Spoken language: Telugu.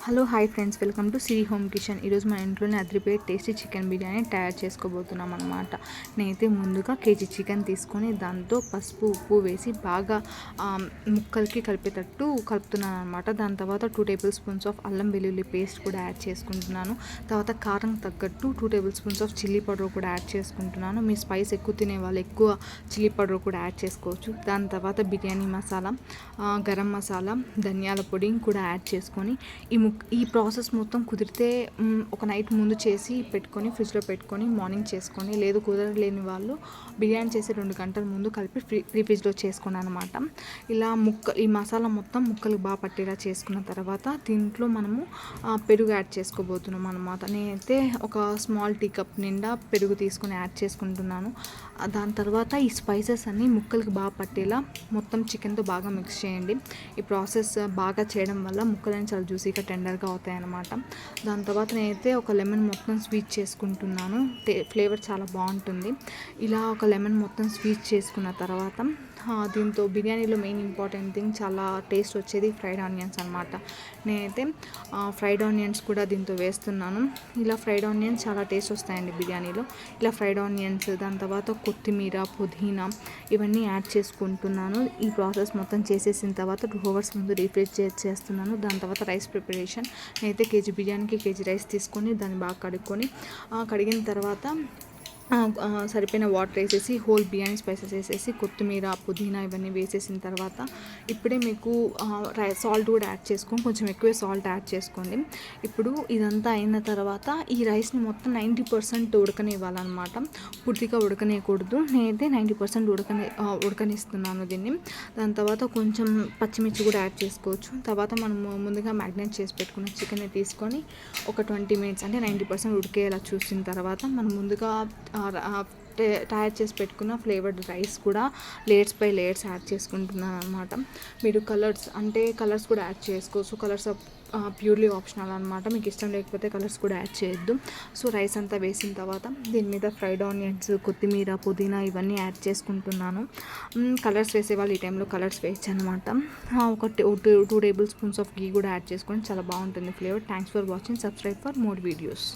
Hello hi friends, welcome to Siri home kitchen. ఈరోజు మన ఇంట్లోనే అదిరిపోయే టేస్టీ చికెన్ బిర్యానీ తయారు చేసుకోబోతున్నాం అనమాట. నేనైతే ముందుగా కేజీ చికెన్ తీసుకొని దాంతో పసుపు ఉప్పు వేసి బాగా ముక్కలకి కలిపేటట్టు కలుపుతున్నాను అనమాట. దాని తర్వాత 2 టేబుల్ స్పూన్స్ ఆఫ్ అల్లం వెల్లుల్లి పేస్ట్ కూడా యాడ్ చేసుకుంటున్నాను. తర్వాత కారం తగ్గట్టు 2 table spoons of chilli powder కూడా యాడ్ చేసుకుంటున్నాను. మీ స్పైస్ ఎక్కువ తినే వాళ్ళు ఎక్కువ చిల్లీ పౌడర్ కూడా యాడ్ చేసుకోవచ్చు. దాని తర్వాత బిర్యానీ మసాలా, గరం మసాలా, ధనియాల పొడి కూడా యాడ్ చేసుకొని ఈ ప్రాసెస్ మొత్తం కుదిరితే ఒక నైట్ ముందు చేసి పెట్టుకొని ఫ్రిడ్జ్లో పెట్టుకొని మార్నింగ్ చేసుకొని, లేదు కుదరలేని వాళ్ళు బిర్యానీ చేసి 2 గంటల ముందు కలిపి ఫ్రిడ్జ్లో చేసుకున్నాను అనమాట. ఇలా ఈ మసాలా మొత్తం ముక్కలు బాగా పట్టేలా చేసుకున్న తర్వాత దీంట్లో మనము పెరుగు యాడ్ చేసుకోబోతున్నాం అనమాట. నేనైతే ఒక స్మాల్ టీ కప్ నిండా పెరుగు తీసుకొని యాడ్ చేసుకుంటున్నాను. దాని తర్వాత ఈ స్పైసెస్ అన్నీ ముక్కలకి బాగా పట్టేలా మొత్తం చికెన్తో బాగా మిక్స్ చేయండి. ఈ ప్రాసెస్ బాగా చేయడం వల్ల ముక్కలని చాలా జ్యూసీగా టెండర్గా అవుతాయి అన్నమాట. దాని తర్వాత నేనైతే ఒక లెమన్ మొత్తం స్వీట్ చేసుకుంటున్నాను. ఫ్లేవర్ చాలా బాగుంటుంది. ఇలా ఒక లెమన్ మొత్తం స్వీట్ చేసుకున్న తర్వాత దీంతో బిర్యానీలో మెయిన్ ఇంపార్టెంట్ థింగ్ చాలా టేస్ట్ వచ్చేది ఫ్రైడ్ ఆనియన్స్ అనమాట. నేనైతే ఫ్రైడ్ ఆనియన్స్ కూడా దీంతో వేస్తున్నాను. ఇలా ఫ్రైడ్ ఆనియన్స్ చాలా టేస్ట్ వస్తాయండి బిర్యానీలో. ఇలా ఫ్రైడ్ ఆనియన్స్, దాని తర్వాత కొత్తిమీర, పుదీనా ఇవన్నీ యాడ్ చేసుకుంటున్నాను. ఈ ప్రాసెస్ మొత్తం చేసేసిన తర్వాత 2 అవర్స్ ముందు రీఫ్రెష్ చేస్తున్నాను. దాని తర్వాత రైస్ ప్రిపరేషన్. నేనైతే కేజీ బిర్యానీకి కేజీ రైస్ తీసుకొని దాన్ని బాగా కడిగిన తర్వాత సరిపోయిన వాటర్ వేసేసి హోల్ బిర్యానీ స్పైసెస్ వేసేసి కొత్తిమీర, పుదీనా ఇవన్నీ వేసేసిన తర్వాత ఇప్పుడే మీకు సాల్ట్ కూడా యాడ్ చేసుకొని కొంచెం ఎక్కువే సాల్ట్ యాడ్ చేసుకోండి. ఇప్పుడు ఇదంతా అయిన తర్వాత ఈ రైస్ని మొత్తం 90% ఉడకనివ్వాలన్నమాట. పూర్తిగా ఉడకనేయకూడదు. నేనైతే 90% ఉడకనిస్తున్నాను దీన్ని. దాని తర్వాత కొంచెం పచ్చిమిర్చి కూడా యాడ్ చేసుకోవచ్చు. తర్వాత మనం ముందుగా మ్యాగ్నేట్ చేసి పెట్టుకున్న చికెన్ని తీసుకొని ఒక 20 మినిట్స్ అంటే 90% ఉడికేలా చూసిన తర్వాత మనం ముందుగా తయారు చేసి పెట్టుకున్న ఫ్లేవర్డ్ రైస్ కూడా లేయర్స్ బై లేయర్స్ యాడ్ చేసుకుంటున్నాను అనమాట. మీరు కలర్స్ కూడా యాడ్ చేసుకోవచ్చు. కలర్స్ ప్యూర్లీ ఆప్షనల్ అనమాట. మీకు ఇష్టం లేకపోతే కలర్స్ కూడా యాడ్ చేయొద్దు. సో రైస్ అంతా వేసిన తర్వాత దీని మీద ఫ్రైడ్ ఆనియన్స్, కొత్తిమీర, పుదీనా ఇవన్నీ యాడ్ చేసుకుంటున్నాను. కలర్స్ వేసే వాళ్ళు ఈ టైంలో కలర్స్ వేయచ్చు అనమాట. ఒక 2 టేబుల్ స్పూన్స్ ఆఫ్ గీ కూడా యాడ్ చేసుకొని చాలా బాగుంటుంది flavour. Thanks for watching. Subscribe for more videos.